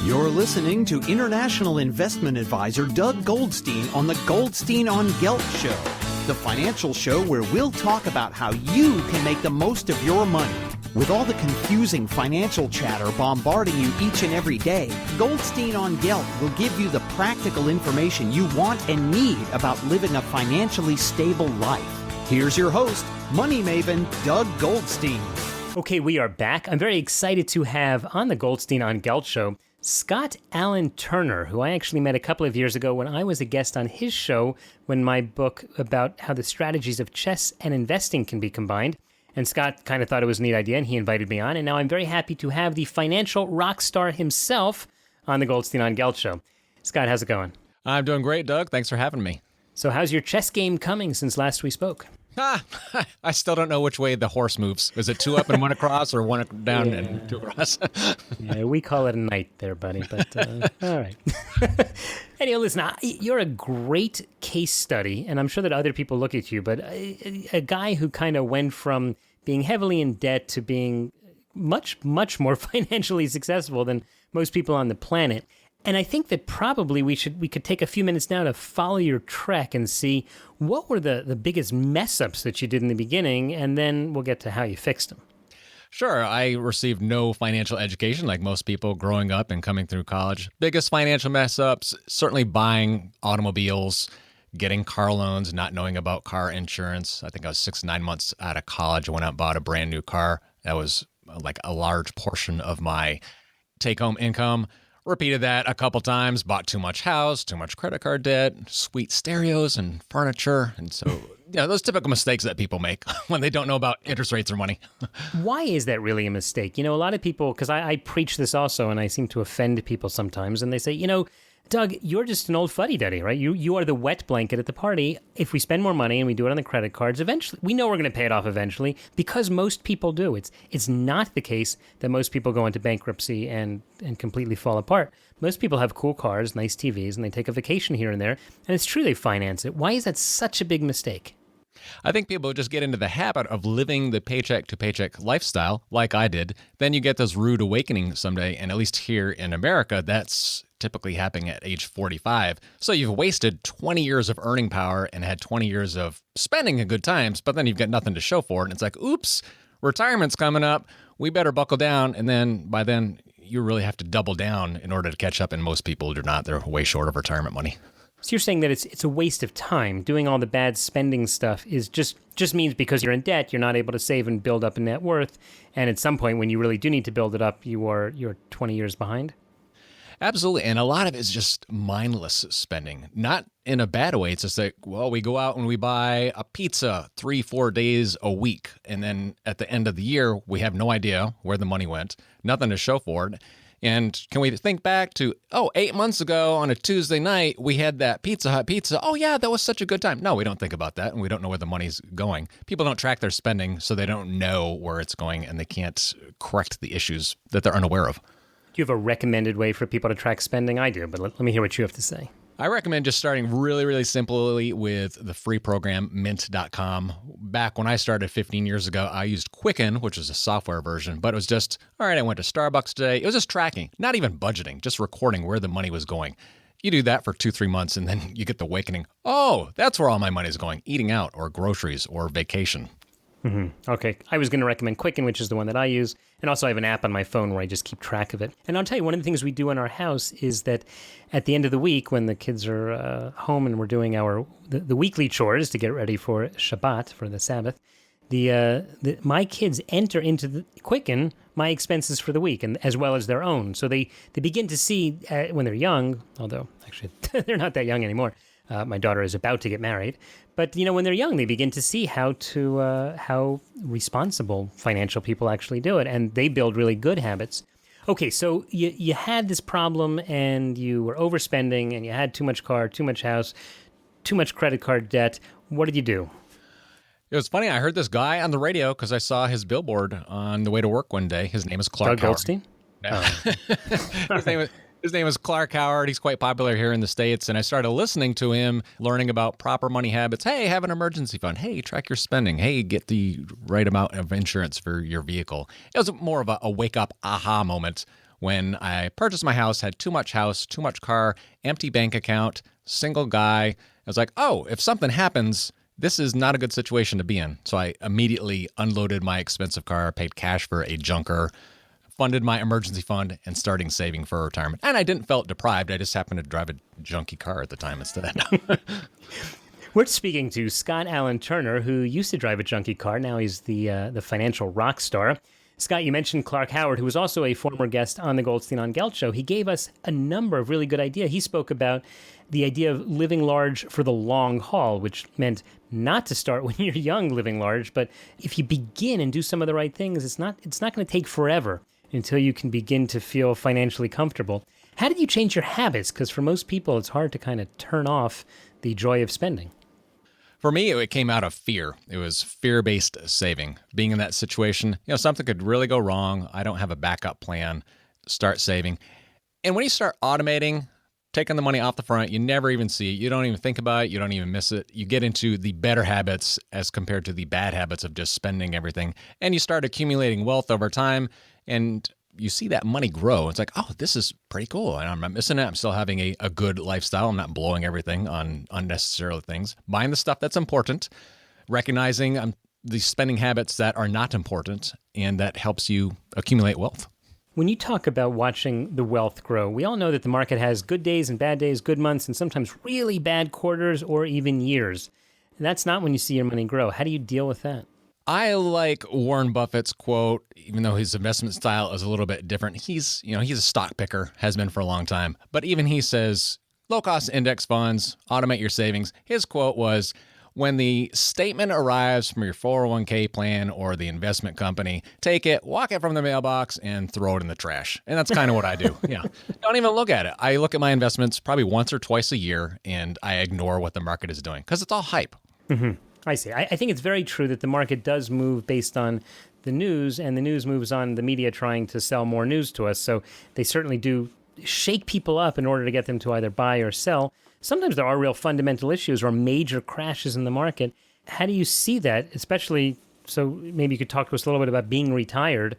You're listening to international investment advisor Doug Goldstein on the Goldstein on Gelt show, the financial show where we'll talk about how you can make the most of your money. With all the confusing financial chatter bombarding you each and every day, Goldstein on Gelt will give you the practical information you want and need about living a financially stable life. Here's your host, money maven Doug Goldstein. Okay, we are back. I'm very excited to have on the Goldstein on Gelt show Scott Alan Turner, who I actually met a couple of years ago when I was a guest on his show when my book about how the strategies of chess and investing can be combined. And Scott kind of thought it was a neat idea, and he invited me on. And now I'm very happy to have the financial rock star himself on the Goldstein on Gelt show. Scott, how's it going? I'm doing great, Doug. Thanks for having me. So how's your chess game coming since last we spoke? I still don't know which way the horse moves. Is it 2 up and 1 across, or 1 down and 2 across? Yeah, we call it a knight there, buddy, but all right. Anyway, listen, you're a great case study, and I'm sure that other people look at you, but a guy who kind of went from being heavily in debt to being much, much more financially successful than most people on the planet. And I think that probably we could take a few minutes now to follow your trek and see what were the biggest mess-ups that you did in the beginning, and then we'll get to how you fixed them. Sure. I received no financial education like most people growing up and coming through college. Biggest financial mess-ups, certainly buying automobiles, getting car loans, not knowing about car insurance. I think I was 6 to 9 months out of college. I went out and bought a brand new car. That was like a large portion of my take-home income. Repeated that a couple times, bought too much house, too much credit card debt, sweet stereos and furniture. And so, those typical mistakes that people make when they don't know about interest rates or money. Why is that really a mistake? A lot of people, because I preach this also, and I seem to offend people sometimes, and they say, Doug, you're just an old fuddy-duddy, right? You are the wet blanket at the party. If we spend more money and we do it on the credit cards, eventually, we know we're going to pay it off eventually because most people do. It's not the case that most people go into bankruptcy and completely fall apart. Most people have cool cars, nice TVs, and they take a vacation here and there, and it's true they finance it. Why is that such a big mistake? I think people just get into the habit of living the paycheck-to-paycheck lifestyle like I did. Then you get this rude awakening someday, and at least here in America, that's typically happening at age 45. So you've wasted 20 years of earning power and had 20 years of spending in good times, but then you've got nothing to show for it. And it's like, oops, retirement's coming up. We better buckle down. And then by then, you really have to double down in order to catch up. And most people do not. They're way short of retirement money. So you're saying that it's a waste of time. Doing all the bad spending stuff is just means because you're in debt, you're not able to save and build up a net worth. And at some point when you really do need to build it up, you're 20 years behind? Absolutely. And a lot of it is just mindless spending, not in a bad way. It's just like, well, we go out and we buy a pizza 3-4 days a week. And then at the end of the year, we have no idea where the money went, nothing to show for it. And can we think back to, 8 months ago on a Tuesday night, we had that Pizza Hut pizza. Oh, yeah, that was such a good time. No, we don't think about that, and we don't know where the money's going. People don't track their spending, so they don't know where it's going, and they can't correct the issues that they're unaware of. Do you have a recommended way for people to track spending? I do, but let me hear what you have to say. I recommend just starting really, really simply with the free program, mint.com. Back when I started 15 years ago, I used Quicken, which is a software version, but it was just, all right, I went to Starbucks today. It was just tracking, not even budgeting, just recording where the money was going. You do that for 2-3 months, and then you get the awakening. Oh, that's where all my money is going, eating out or groceries or vacation. Mm-hmm. Okay. I was going to recommend Quicken, which is the one that I use. And also I have an app on my phone where I just keep track of it. And I'll tell you, one of the things we do in our house is that at the end of the week, when the kids are home and we're doing the weekly chores to get ready for Shabbat, for the Sabbath, my kids enter into the Quicken my expenses for the week, and as well as their own. So they begin to see when they're young, although actually they're not that young anymore. My daughter is about to get married. But, when they're young, they begin to see how responsible financial people actually do it. And they build really good habits. Okay, so you had this problem and you were overspending and you had too much car, too much house, too much credit card debt. What did you do? It was funny. I heard this guy on the radio because I saw his billboard on the way to work one day. His name is Clark Doug Goldstein? No. His name is Clark Howard. He's quite popular here in the States. And I started listening to him, learning about proper money habits. Hey, have an emergency fund. Hey, track your spending. Hey, get the right amount of insurance for your vehicle. It was more of a wake-up aha moment when I purchased my house, had too much house, too much car, empty bank account, single guy. I was like, oh, if something happens, this is not a good situation to be in. So I immediately unloaded my expensive car, paid cash for a junker, funded my emergency fund, and starting saving for retirement. And I didn't felt deprived. I just happened to drive a junky car at the time instead. We're speaking to Scott Allen Turner, who used to drive a junky car. Now he's the financial rock star. Scott, you mentioned Clark Howard, who was also a former guest on the Goldstein on Gelt show. He gave us a number of really good ideas. He spoke about the idea of living large for the long haul, which meant not to start when you're young living large, but if you begin and do some of the right things, it's not going to take forever until you can begin to feel financially comfortable. How did you change your habits? Because for most people, it's hard to kind of turn off the joy of spending. For me, it came out of fear. It was fear-based saving. Being in that situation, something could really go wrong. I don't have a backup plan. Start saving. And when you start automating, taking the money off the front, you never even see it. You don't even think about it. You don't even miss it. You get into the better habits as compared to the bad habits of just spending everything. And you start accumulating wealth over time, and you see that money grow. It's like, oh, this is pretty cool. And I'm not missing it. I'm still having a good lifestyle. I'm not blowing everything on unnecessary things. Buying the stuff that's important, recognizing the spending habits that are not important, and that helps you accumulate wealth. When you talk about watching the wealth grow, we all know that the market has good days and bad days, good months, and sometimes really bad quarters or even years. And that's not when you see your money grow. How do you deal with that? I like Warren Buffett's quote, even though his investment style is a little bit different. He's a stock picker, has been for a long time. But even he says, low-cost index funds, automate your savings. His quote was, when the statement arrives from your 401k plan or the investment company, take it, walk it from the mailbox, and throw it in the trash. And that's kind of what I do. Yeah. Don't even look at it. I look at my investments probably once or twice a year, and I ignore what the market is doing because it's all hype. Mm-hmm. I see. I think it's very true that the market does move based on the news, and the news moves on the media trying to sell more news to us. So they certainly do shake people up in order to get them to either buy or sell. Sometimes there are real fundamental issues or major crashes in the market. How do you see that, especially, so maybe you could talk to us a little bit about being retired.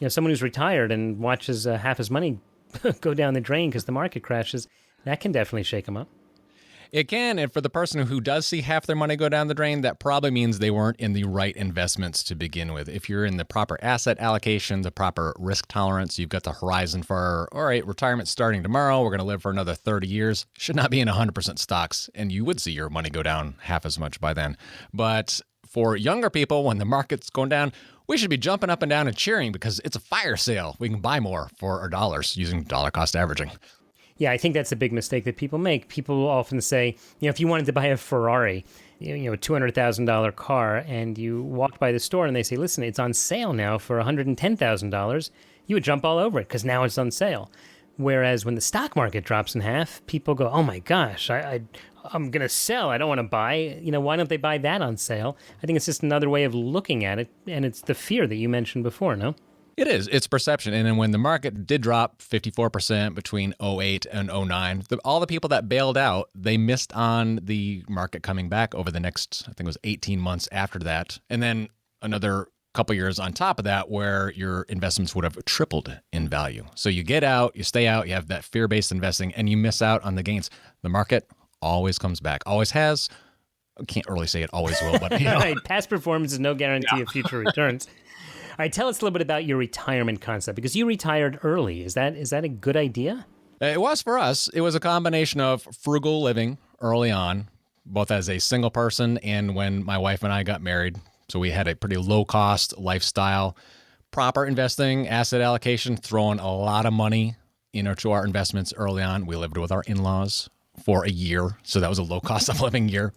Someone who's retired and watches half his money go down the drain because the market crashes, that can definitely shake them up. It can, and for the person who does see half their money go down the drain, that probably means they weren't in the right investments to begin with. If you're in the proper asset allocation, the proper risk tolerance, you've got the horizon for, all right, retirement's starting tomorrow, we're going to live for another 30 years, should not be in 100% stocks, and you would see your money go down half as much by then. But for younger people, when the market's going down, we should be jumping up and down and cheering because it's a fire sale. We can buy more for our dollars using dollar cost averaging. Yeah, I think that's a big mistake that people make. People often say, if you wanted to buy a Ferrari, a $200,000 car, and you walk by the store and they say, listen, it's on sale now for $110,000, you would jump all over it because now it's on sale. Whereas when the stock market drops in half, people go, oh my gosh, I'm going to sell. I don't want to buy. Why don't they buy that on sale? I think it's just another way of looking at it, and it's the fear that you mentioned before, no? It is. It's perception. And then when the market did drop 54% between '08 and '09, all the people that bailed out, they missed on the market coming back over the next, I think it was 18 months after that. And then another couple years on top of that where your investments would have tripled in value. So you get out, you stay out, you have that fear-based investing, and you miss out on the gains. The market always comes back. Always has. I can't really say it always will, but Right. Past performance is no guarantee of future returns. All right, tell us a little bit about your retirement concept, because you retired early. Is that a good idea? It was for us. It was a combination of frugal living early on, both as a single person and when my wife and I got married. So we had a pretty low-cost lifestyle, proper investing, asset allocation, throwing a lot of money to our investments early on. We lived with our in-laws for a year, so that was a low cost of living year,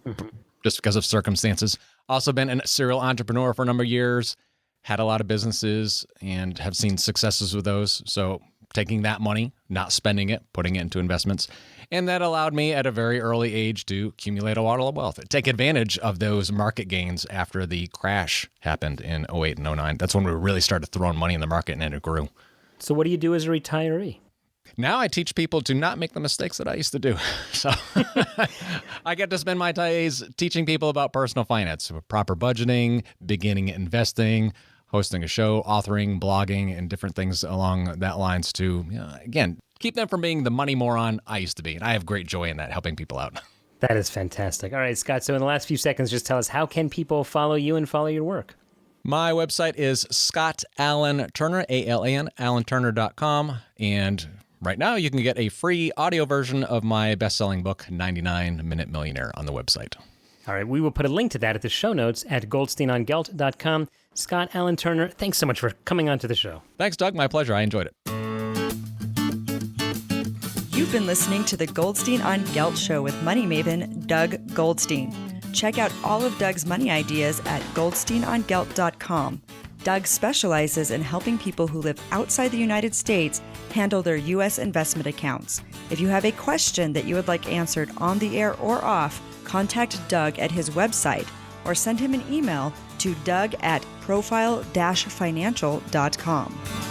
just because of circumstances. Also been a serial entrepreneur for a number of years. Had a lot of businesses and have seen successes with those. So taking that money, not spending it, putting it into investments. And that allowed me at a very early age to accumulate a lot of wealth, take advantage of those market gains after the crash happened in '08 and '09. That's when we really started throwing money in the market and it grew. So what do you do as a retiree? Now I teach people to not make the mistakes that I used to do. So I get to spend my days teaching people about personal finance, proper budgeting, beginning investing, hosting a show, authoring, blogging, and different things along that lines to, again, keep them from being the money moron I used to be. And I have great joy in that, helping people out. That is fantastic. All right, Scott, so in the last few seconds, just tell us, how can people follow you and follow your work? My website is Scott Allen Turner, ALAN, allenturner.com. And right now you can get a free audio version of my best-selling book, 99 Minute Millionaire, on the website. All right, we will put a link to that at the show notes at goldsteinongelt.com. Scott Allen Turner, thanks so much for coming on to the show. Thanks, Doug. My pleasure. I enjoyed it. You've been listening to the Goldstein on Gelt show with money maven Doug Goldstein. Check out all of Doug's money ideas at goldsteinongelt.com. Doug specializes in helping people who live outside the United States handle their U.S. investment accounts. If you have a question that you would like answered on the air or off, contact Doug at his website or send him an email to doug@profile-financial.com.